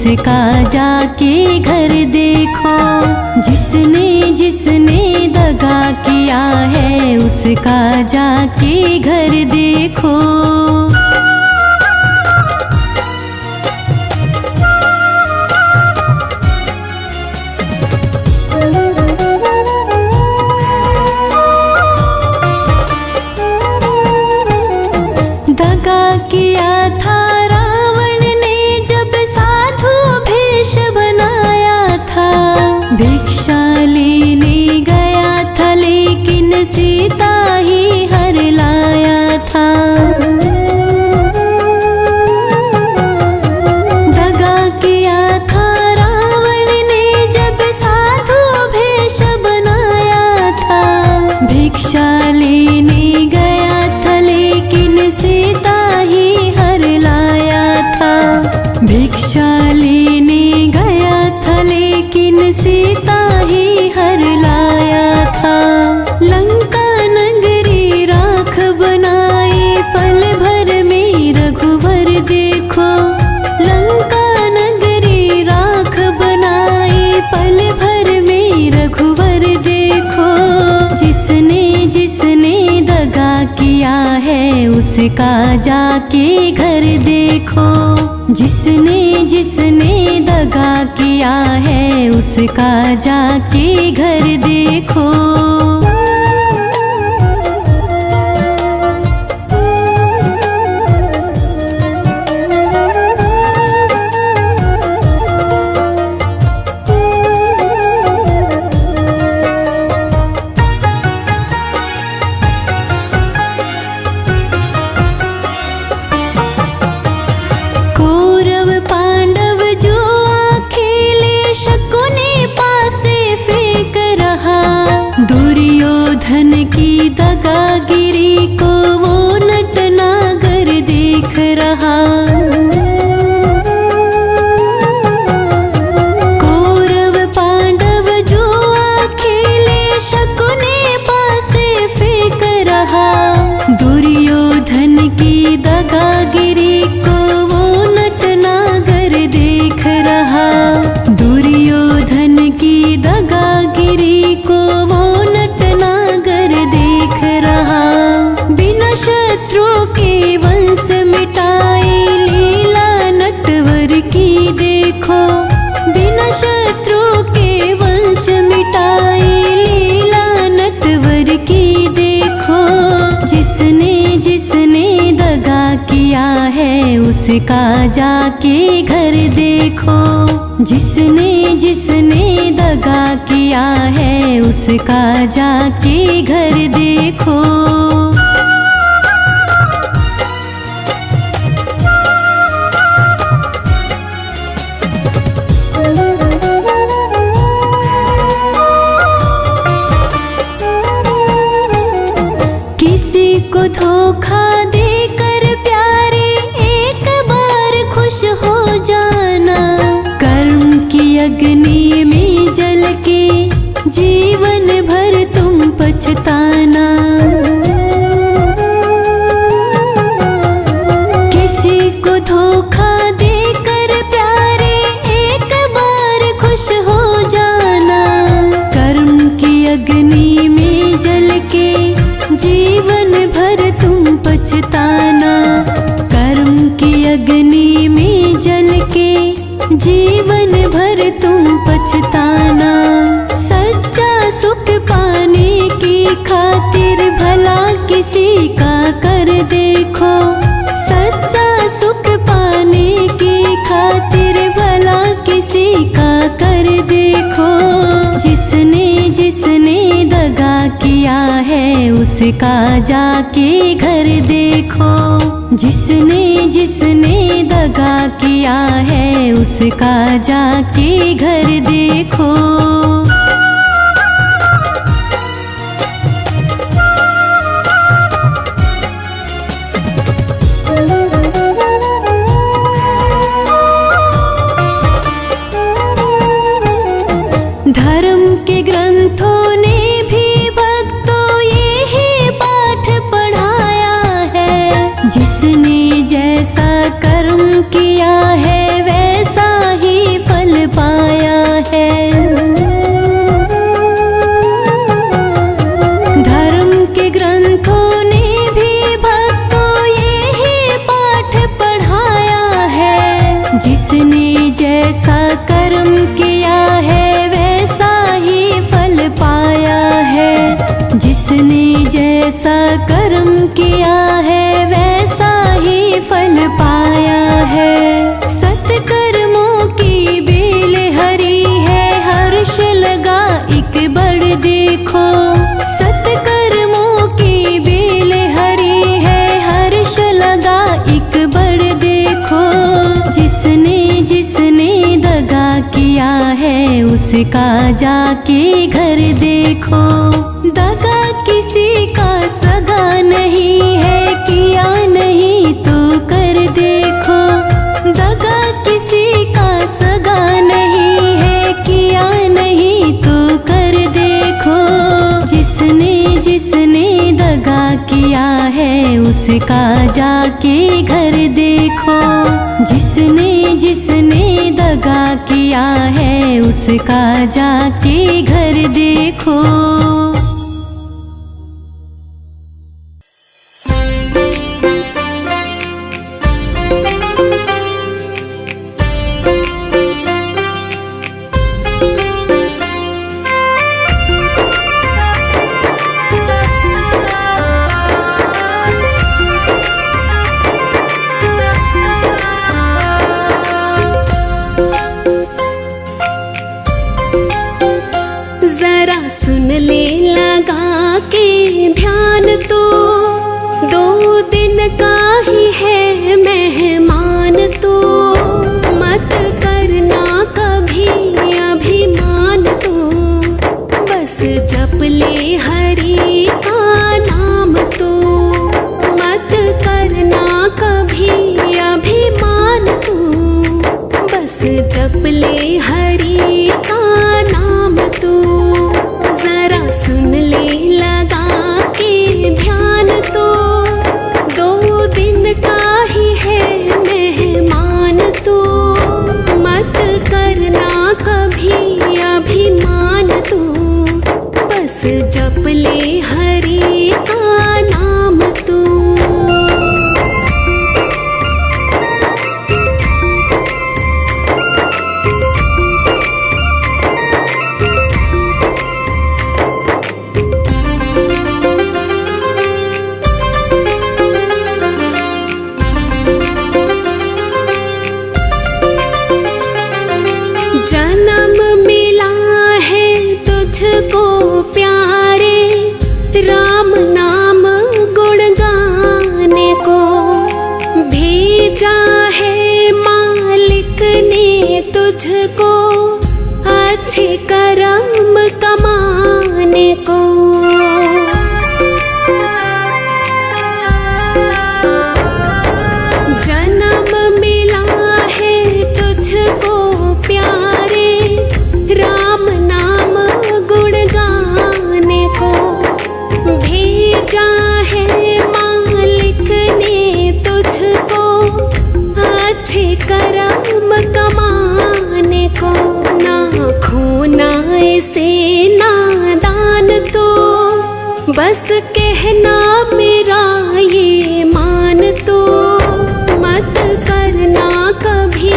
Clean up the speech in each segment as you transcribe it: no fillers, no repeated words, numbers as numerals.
उसका जाके घर देखो। जिसने जिसने दगा किया है उसका जाके घर देखो। दगा किया था रावण ने जब साधु भेष बनाया था। भिक्षा लेने गया था लेकिन सीता ही हर लाया था। दगा किया था रावण ने जब साधु भेष बनाया था। भिक्षा लेने गया था लेकिन सीता ही हर लाया था। भिक्षा लेने गया था लेकिन सीता ही हर लाया था। लंका नगरी राख बनाई पल भर में रघुवर देखो। लंका नगरी राख बनाई पल भर में रघुवर देखो। जिसने जिसने दगा किया है उसका जाके घर देखो। जिसने जिसने दगा किया है उसका जाके घर देखो। कौरव पांडव जो अकेले शकुनी पासे फेंक रहा। दुर्योधन की दगागिरी को वो नटनागर देख रहा। कौरव पांडव जो अकेले शकुनी पासे फेंक रहा। दुर्योधन की दगागिरी को वो नटनागर देख रहा। दुर्योधन की दगागिरी को वो नटनागर देख रहा। बिना शत्रु के वंश मिटाई लीला नटवर की देखो। बिना शत्रु के वंश मिटाई लीला नटवर की देखो। जिसने जिसने दगा किया है उसका जाके घर देखो। जिसने जिसने दगा किया है उसका जाके घर देखो। किसी को धोखा देकर प्यारे एक बार खुश हो जाना। कर्म की अग्नि में जल के जीवन भर तुम पछताना। किसी को धोखा देकर प्यारे एक बार खुश हो जाना। कर्म की अग्नि में जल के जीवन भर तुम पछताना। कर्म की अग्नि में जल के जीवन भर तुम पछताना। सच्चा सुख पाने की खातिर भला किसी का कर देखो। सच्चा सुख पाने की खातिर भला किसी का कर देखो। जिसने जिसने दगा किया है उसका जाके घर देखो। जिसने जिसने दगा किया है उसका जाके घर देखो। धर्म के ग्रंथों ने भी भक्तों यही पाठ पढ़ाया है। जिसने जैसा कर्म किया है वैसा ही जाके घर देखो। दगा किसी का सगा नहीं है, किया नहीं तो कर देखो। दगा किसी का सगा नहीं है, किया नहीं तो कर देखो। जिसने जिसने दगा किया है उसका जाके घर देखो। जिसने जिसने दगा किया है उसका जाके घर देखो। सुन ले लगा के ध्यान तो, 2 दिन का ही है मेहमान तो। मत करना कभी अभिमान तो, बस जप ले हरि का नाम तो। मत करना कभी अभिमान तो, बस जप ले हरि का नाम तो। जरा सुन ले लगा के ध्यान तो, 2 दिन का ही है मेहमान तो। मत करना कभी अभिमान तो, बस जप ले हरि का नाम तो। जन्म मिला है तुझको प्यारे, राम नाम गुण गाने को। भेजा है मालिक ने तुझको, अच्छे कर्म कमाने को। जन्म मिला है तुझको प्यारे, राम नाम गुण गाने को। भेजा है मालिक ने तुझको, अच्छे कर्म कमाने को। ना खोना ऐसे नादान तो, बस कहना मेरा ये मान तो। मत करना कभी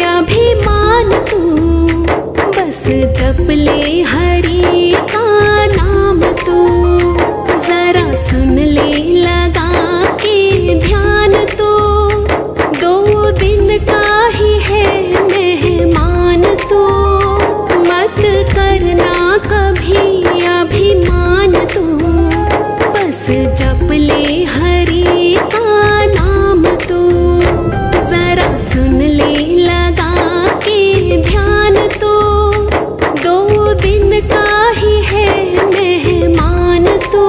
अभिमान तो, बस जप ले हरि का नाम तो। जरा सुन ले लगा के ध्यान तो, 2 दिन का ही है मेहमान तो। मत करना कभी अभिमान तो, बस जप ले हरि का नाम तो। जरा सुन ले लगा के ध्यान तो, 2 दिन का ही है मेहमान तो।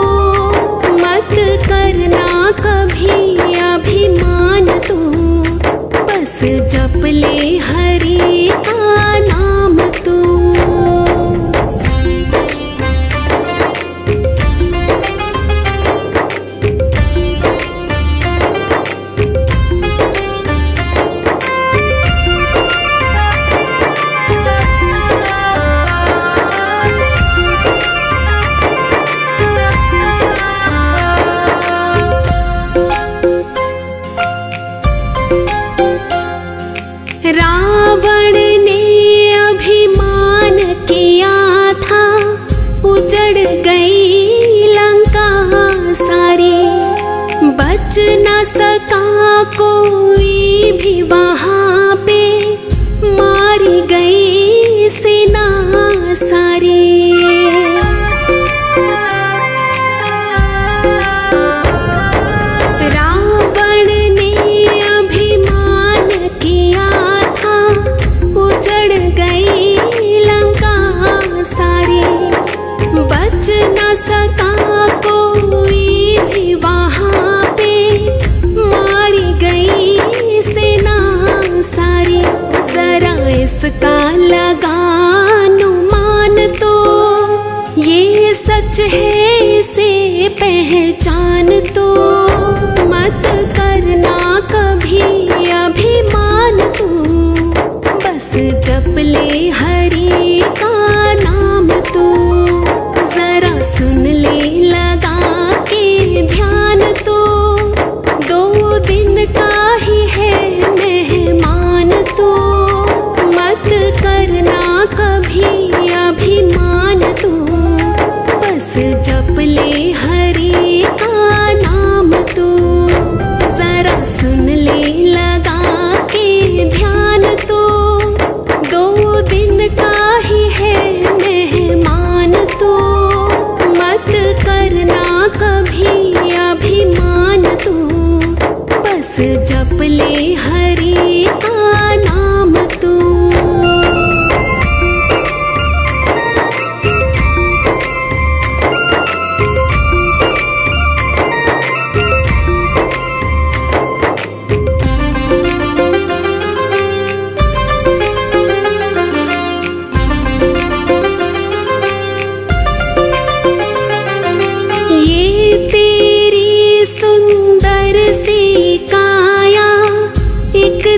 मत करना कभी अभिमान तो, बस जप ले हरि का नाम तो। रावण ने अभिमान किया था, उजड़ गई लंका सारी। बच न सका कोई भी वहां पे, मारी गई सेना सारी। रावण ने अभिमान किया था, उजड़ गई लंका सारी। बच न सका कोई भी वहाँ पे, मारी गई सेना सारी। जरा इसका लगा अनुमान तो, ये सच है इसे पहचान तो। मत करना कभी अभिमान तू, बस जप ले हरि का नाम तू। जरा सुन ले लगा के ध्यान तो, 2 दिन का ही है मेहमान तो। मत करना कभी अभिमान तू, बस जप ले हरि का नाम तू। जरा सुन ले लगा के ध्यान तो, 2 दिन का ही है मेहमान तो। मत करना कभी अभिमान तू, बस जप ले हरि का नाम तू।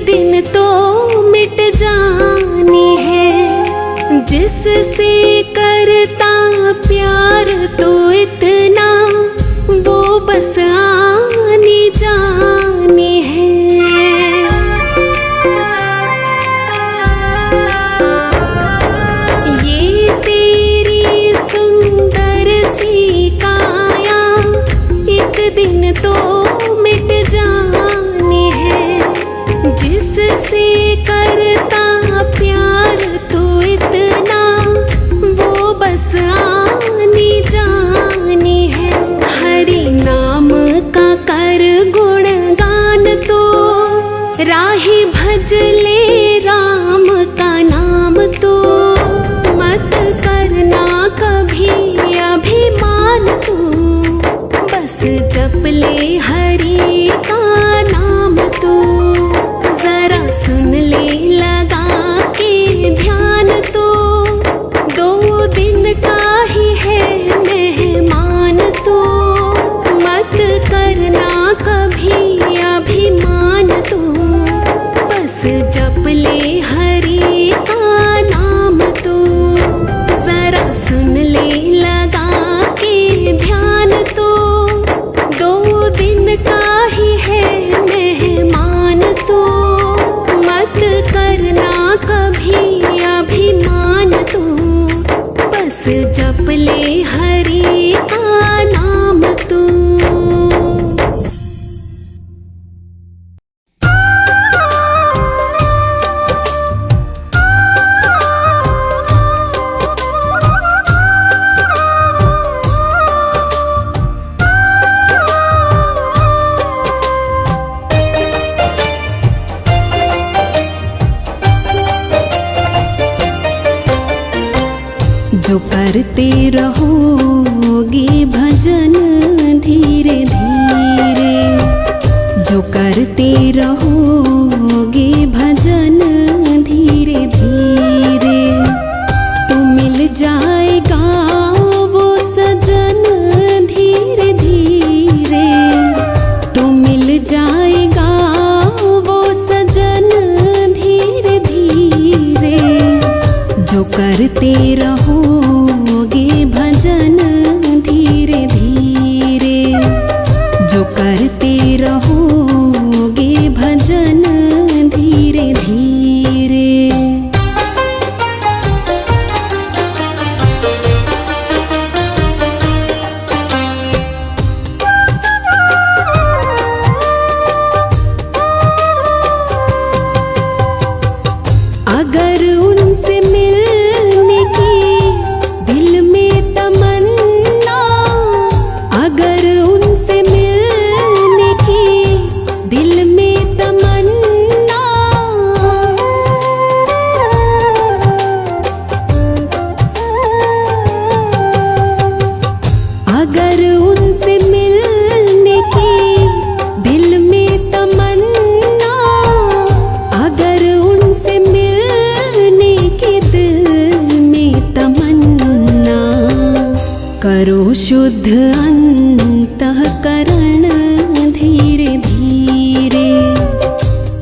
दिन तो मिट जानी है, जिससे करता प्यार तो इतना, वो बस आनी जानी है। ये तेरी सुंदर सी काया, एक दिन तो मिट जानी है, जिससे करता प्यार तो इतना, वो बस आनी जानी है। हरि नाम का कर गुणगान तो, राही भज ले राम का नाम तो। मत करना कभी अभिमान तू, बस जप ले हरि का नाम तू। जरा सुन ले लगा के ध्यान तो, 2 दिन का ही है मेहमान तो। मत करना कभी अभिमान तू, बस जप ले हरि का नाम तू। जरा सुन ले लगा के ध्यान तो, 2 दिन का ही है मेहमान तो। मत करना कभी अभिमान तू, बस जप ले हरि का नाम तू। जो करते रहोगे भजन धीरे धीरे, जो करते रहोगे भजन धीरे धीरे, तो मिल जाएगा वो सजन धीरे धीरे, तो मिल जाएगा वो सजन धीरे धीरे। जो करते रहोगे भजन धीरे धीरे, जो करते रहोगे भजन धीरे धीरे। करो शुद्ध अंतःकरण धीरे धीरे,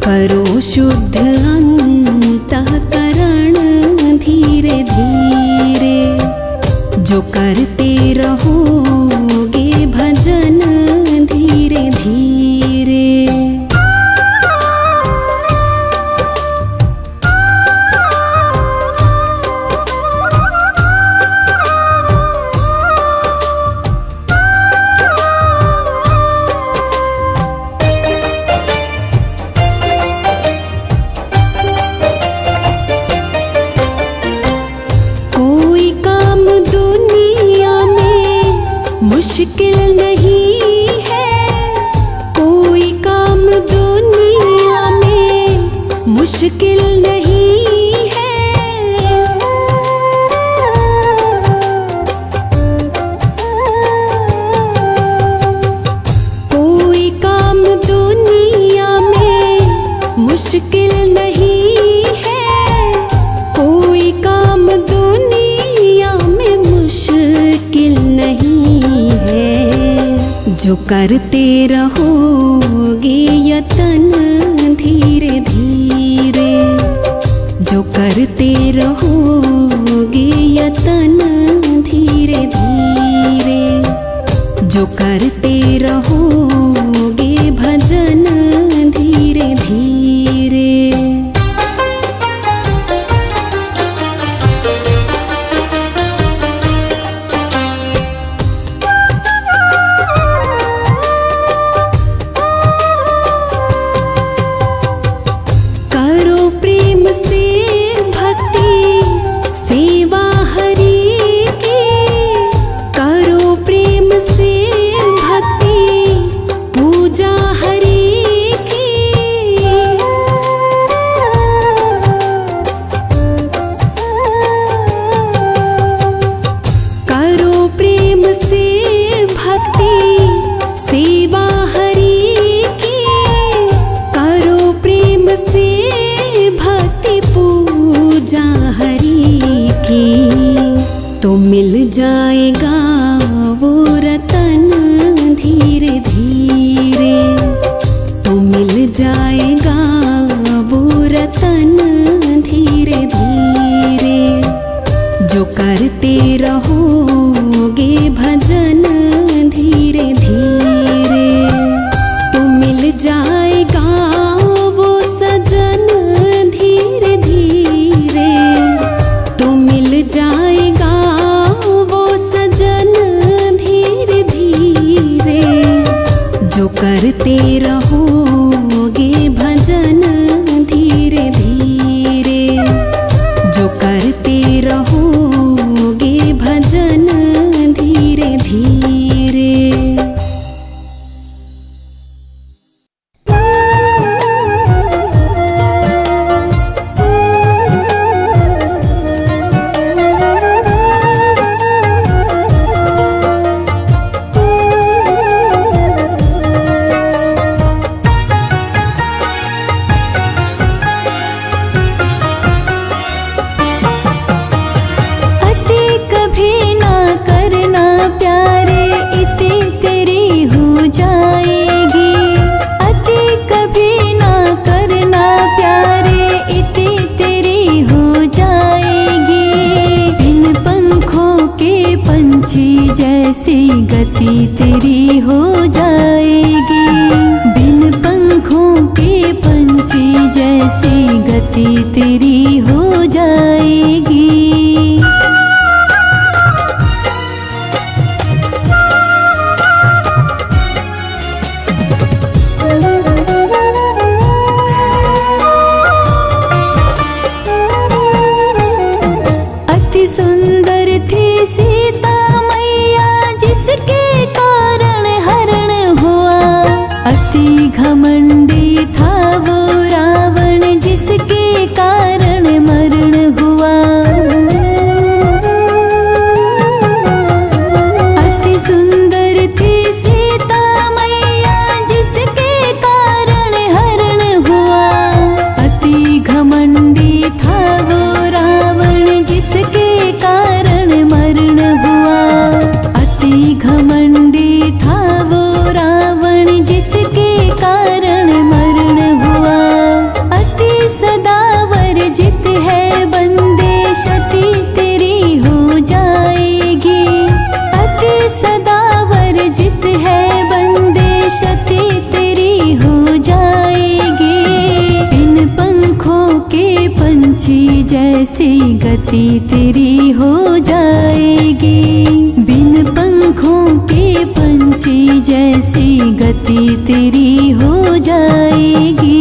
करो शुद्ध अंतःकरण धीरे धीरे। जो करते रहोगे भजन धीरे धीरे। मुश्किल नहीं है, कोई काम दुनिया में मुश्किल नहीं है। कोई काम दुनिया में मुश्किल नहीं है, कोई काम दुनिया में मुश्किल नहीं है। जो करते रहोगे यतन धीरे धीरे, जो करते रहोगे यतन धीरे धीरे, जो करते रहोगे भजन धीरे धीरे। तो मिल जाएगा वो रतन धीरे धीरे, तो मिल जाएगा वो रतन धीरे धीरे। जो करते रहोगे भजन धीरे धीरे, तो मिल जाएगा वो सजन धीरे धीरे, तो मिल जाएगा वो सजन धीरे धीरे। जो करते रहोगे भजन धीरे धीरे, जो करते रहोगे भजन धीरे धीरे। जैसी गति तेरी हो जाएगी, बिन पंखों के पंछी जैसी गति तेरी हो जाएगी। अति सुंदर थी सीता जिसके कारण हरण हुआ, अति घमंडी था वो रावण जिसके कारण मरण हुआ। गति तेरी हो जाएगी।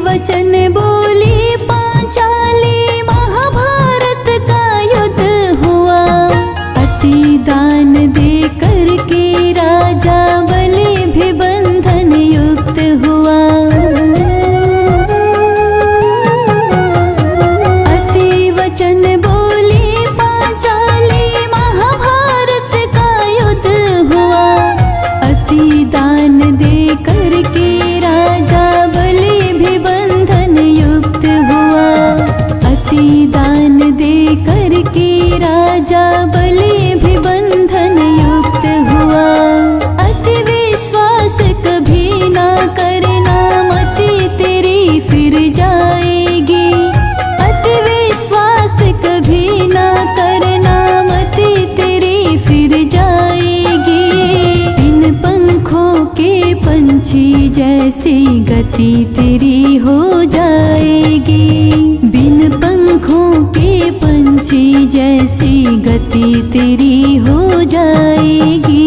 वचन बोली पांचाली, महाभारत का युद्ध हुआ। अति दान दे करके राजा बलि भी बंधन युक्त हुआ। अति वचन बोली पांचाली, महाभारत का युद्ध हुआ। अति दान दे करके राजा दान दे करके राजा बलि भी बंधन युक्त हुआ। अति विश्वास कभी ना करना, मति तेरी फिर जाएगी। अति विश्वास कभी ना करना, मति तेरी फिर जाएगी। इन पंखों के पंछी जैसी गति तेरी हो जाएगी। बिन पंखों के पंछी जैसी गति तेरी हो जाएगी।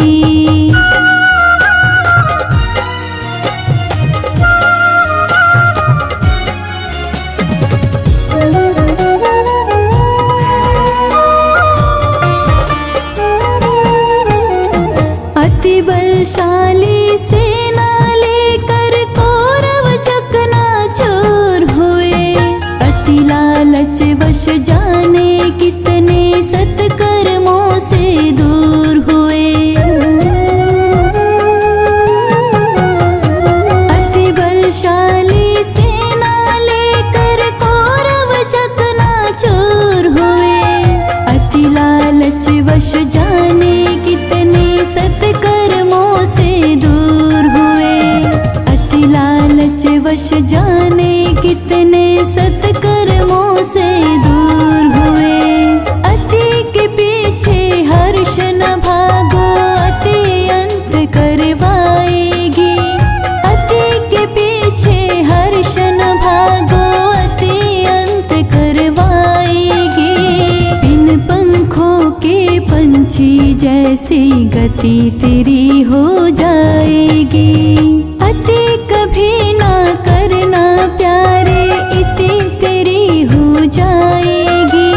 अति बलशाली सेना लेकर कौरव चकनाचूर हुए। अति लालच वश जाने कितने सत्कर्मों से दूर हुए। अति बलशाली सेना लेकर कौरव चकनाचूर हुए। अति लालच वश जाने कितने सत्कर्मों से दूर हुए। अति लालच वश जाने कितने सत्कर्मों से दूर हुए। अति के पीछे हर्ष न भागो, अति अंत करवाएगी। अति के पीछे हर्ष न भागो, अति अंत करवाएगी। बिन पंखों के पंछी जैसी गति तेरी हो जाएगी। अति कभी ना करना प्यारे, इति तेरी हो जाएगी।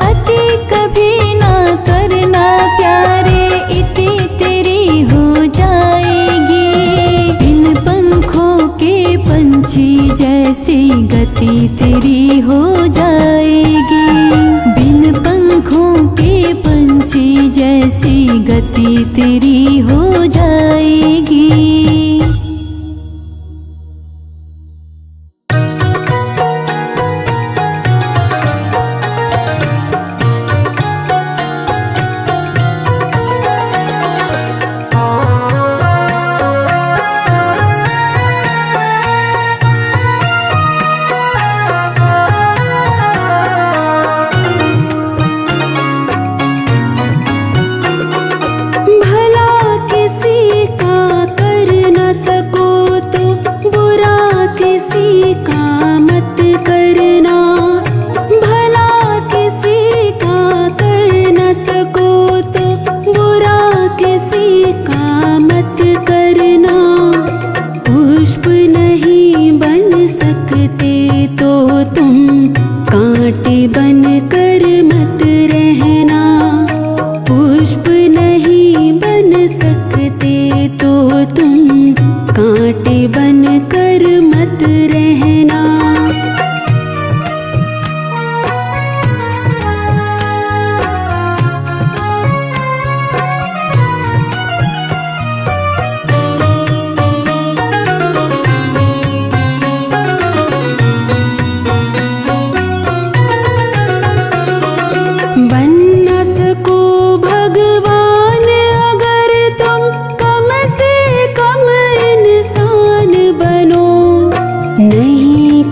अति कभी ना करना प्यारे, इति तेरी हो जाएगी। बिन पंखों के पंछी जैसी गति तेरी हो जाएगी। बिन पंखों के पंछी जैसी गति तेरी हो जाएगी।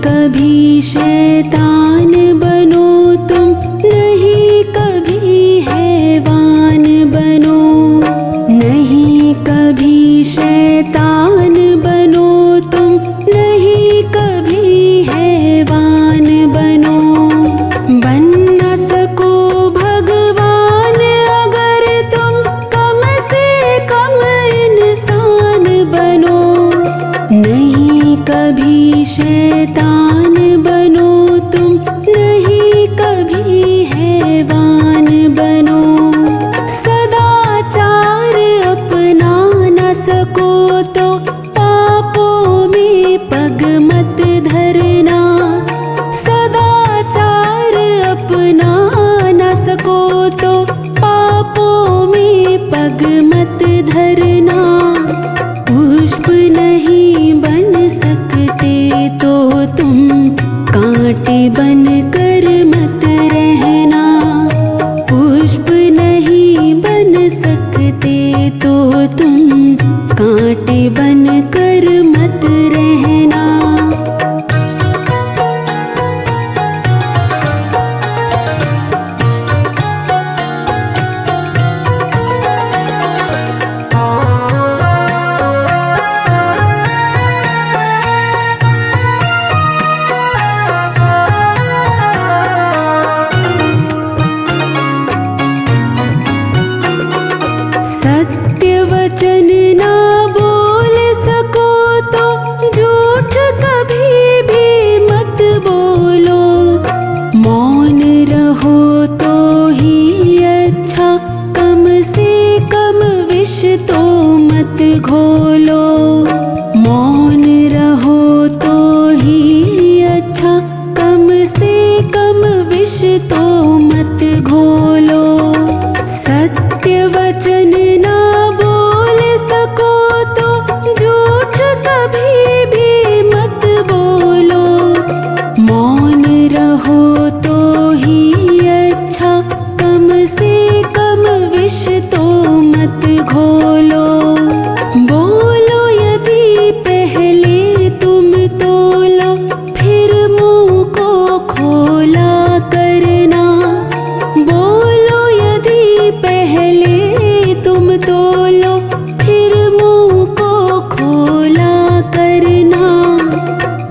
कभी शैतान बनो तुम। तो तुम कांटे बनकर मत रहना। पुष्प नहीं बन सकते तो तुम कांटे बनकर मत रहना। सत्य वचन ना बोल सको तो झूठ कभी भी मत बोलो। मौन रहो तो ही अच्छा, कम से कम विष तो मत घोलो। मौन रहो तो ही अच्छा, कम से कम विष तो मत घोलो। सत्य वचन ना बोल सको तो झूठ कभी भी मत बोलो। मौन रहो तो ही अच्छा, कम से कम विष तो मत घोलो। बोलो यदि पहले तुम तोलो, फिर मुंह को खोला करना। बोलो यदि पहले तुम तोलो, फिर मुंह को खोला करना।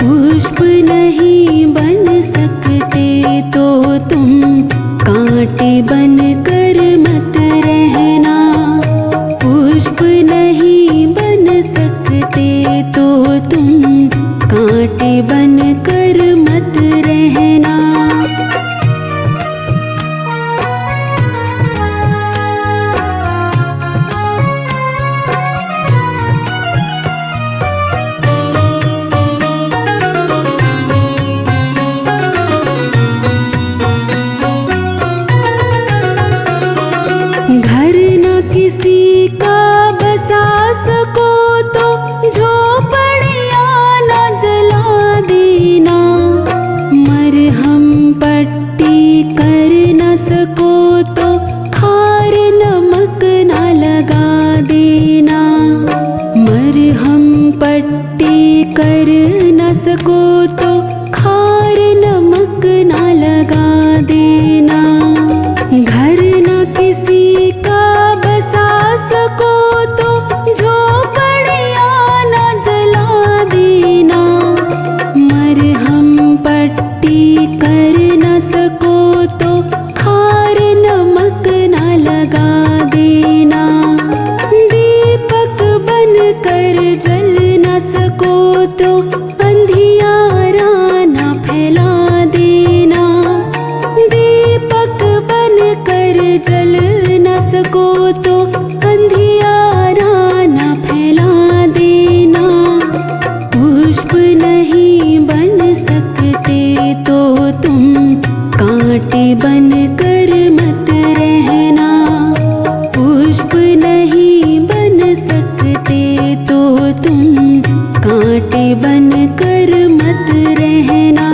पुष्प नहीं बन सकते तो तुम कांटे बनकर मत रहना। पुष्प नहीं बन सकते तो तुम कांटे बनकर मत रहना। घर न किसी का बसा सको तो झोपड़ियाँ न जला देना। मरहम पट्टी कर न सको तो खार नमक न लगा देना। मरहम पट्टी कर न सको तो खार नमक न लगा देना। घर न किसी का बसा सको तो झोपड़ियाँ न जला देना। मरहम पट्टी कर न सको तो खार नमक न लगा देना। दीपक बन कर जल न सको तो अंधियारा न फैला देना। दीपक बन कर जल न सको तो अंधियारा न फैला देना। पुष्प नहीं बन सकते तो तुम कांटे बनकर मत रहना। पुष्प नहीं बन सकते तो तुम कांटे बनकर मत रहना।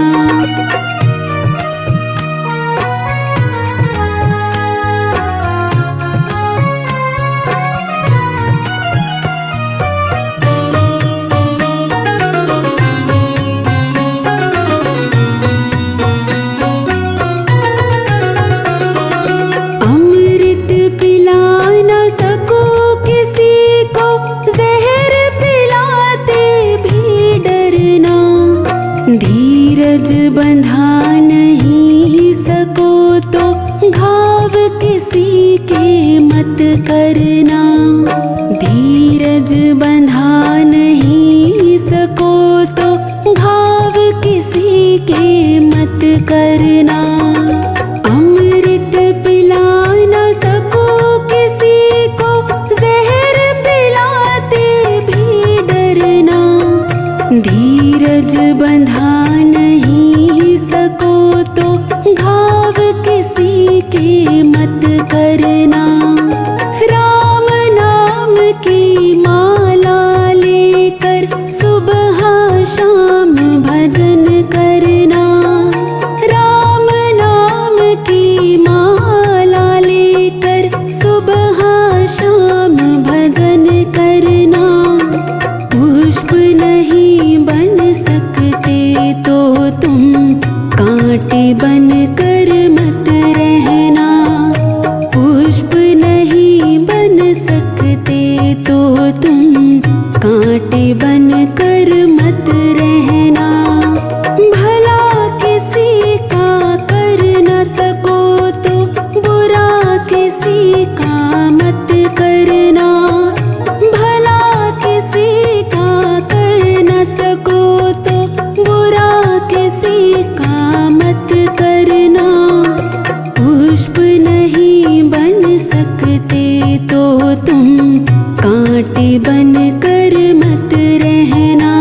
अमृत पिला न सको किसी को, जहर पिलाते भी डरना। धीरज बंधा नहीं सको तो घाव किसी के मत करना। धीरज बंधा नहीं सको तो घाव किसी के मत करना। अमृत पिला न सको किसी को, जहर पिलाते भी डरना। धीरज बंधा नहीं सको तो घाव किसी के मत करना। राम नाम कांटे बन कर मत रहना, पुष्प नहीं बन सकते तो तुम कांटे बन कर मत रहना। भला किसी का कर न सको तो बुरा किसी का मत करना। भला किसी का कर न सको तो बुरा किसी का मत करना। पुष्प नहीं बन सकते तो तुम कांटे बन कर मत रहना,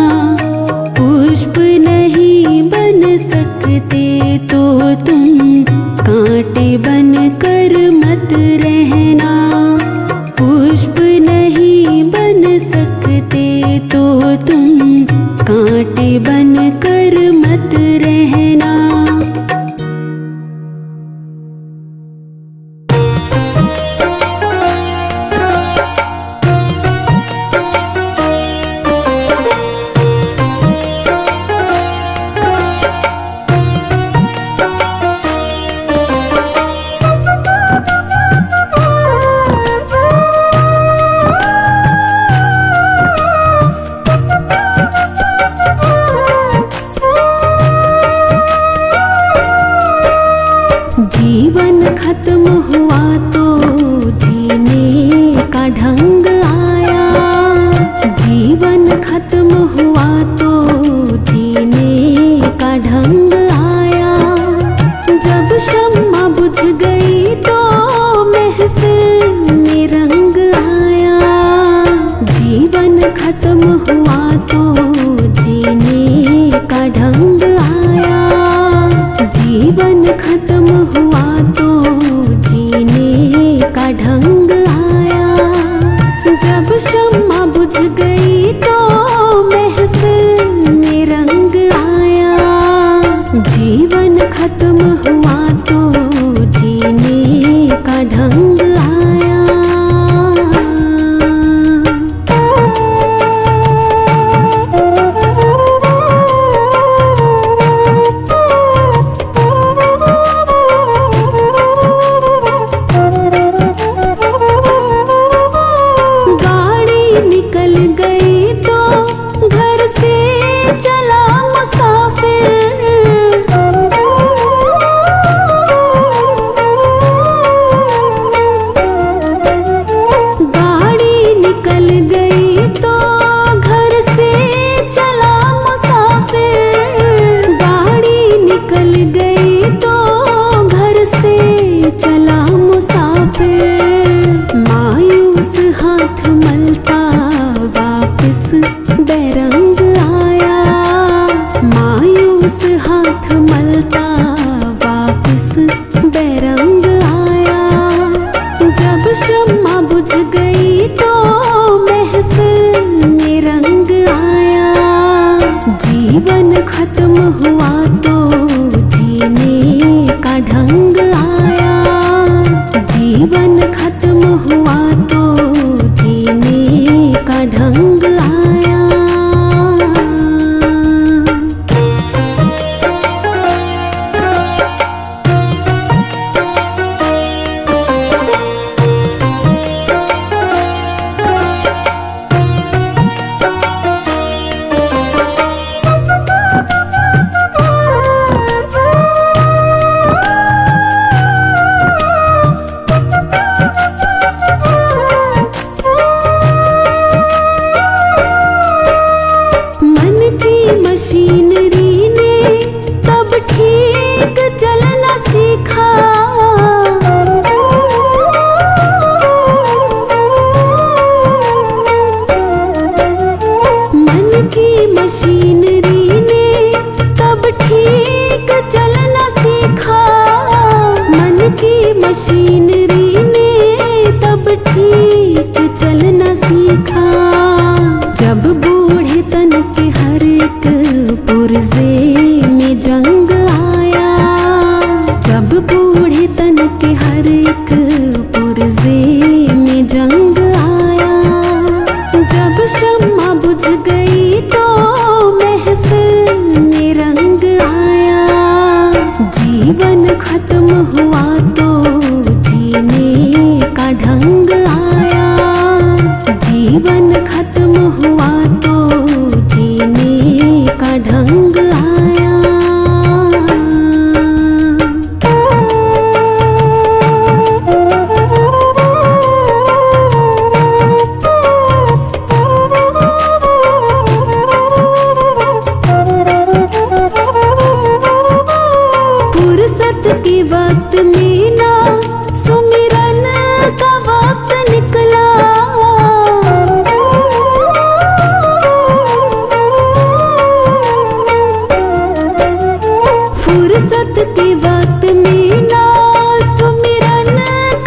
पुष्प नहीं बन सकते तो तुम कांटे बन कर मत रहना। पुष्प नहीं बन सकते तो तुम कांटे बन कर मत रहना। जीवन खत्म हुआ तो जीने का ढंग आया। जीवन खत्म हुआ तो जीने का ढंग आया। जब शम्मा बुझ गई तो महफिल में रंग आया। जीवन खत्म हुआ तो जीने का ढंग आया। जीवन खत्म हुआ तो जीने का ढंग आया। जब शम्मा बुझ गई तो महफिल में रंग आया। जीवन खत्म हुआ तो जीने का ढंग आया। निकल गई तो घर से चला मुसाफिर। गाड़ी निकल गई तो घर से चला मुसाफिर। गाड़ी निकल गई तो घर से चला मुसाफिर। मायूस हाथ मलता वापस बेरंग आया। मायूस हाथ मलता वापस बेरंग आया। जब शम्मा बुझ गई तो महफिल में रंग आया। जीवन खत्म हुआ तो जीने का ढंग आया। जीवन खत्म हुआ तो जीने का ढंग आया। जीवन खत्म हुआ तो जीने का ढंग आया। जीवन खत्म हुआ तो जीने का ढंग आया। फुर्सत के वक्त में ना सुमिरन का वक्त निकला। फुर्सत के वक्त में ना सुमिरन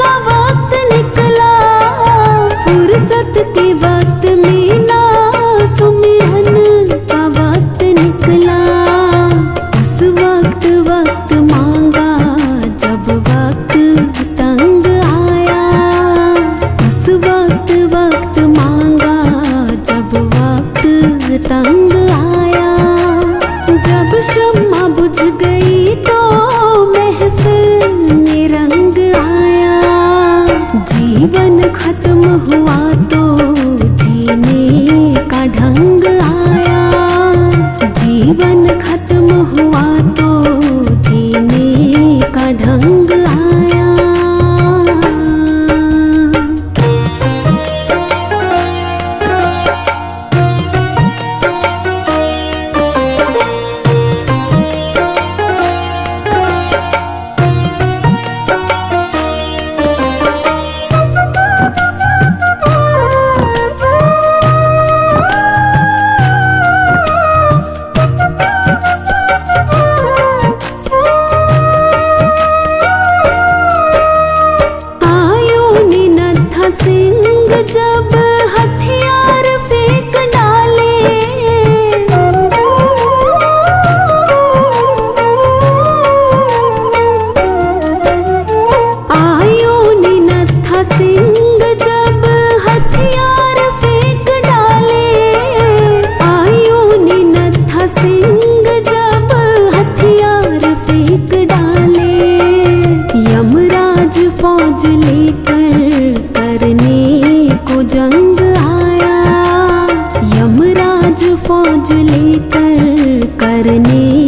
का वक्त निकला। फुर्सत के वक्त में ना सुमिरन का वक्त निकला। उस वक्त वक्त मांगा जब वक्त तंग आया। उस वक्त वक्त मांगा जब वक्त तंग आया। जब शम्मा बुझ गई तो महफिल में रंग आया। जीवन खत्म हुआ तो जीने का ढंग आया। जीवन खत्म हुआ तो जीने का ढंग आया। सिंह जब हथियार फेंक डाले। आयो ने नत्था सिंह जब हथियार फेंक डाले। आयो ने नत्था सिंह जब हथियार फेंक डाले। यमराज फौज लेकर करने को जंग आया। यमराज फौज लेकर करने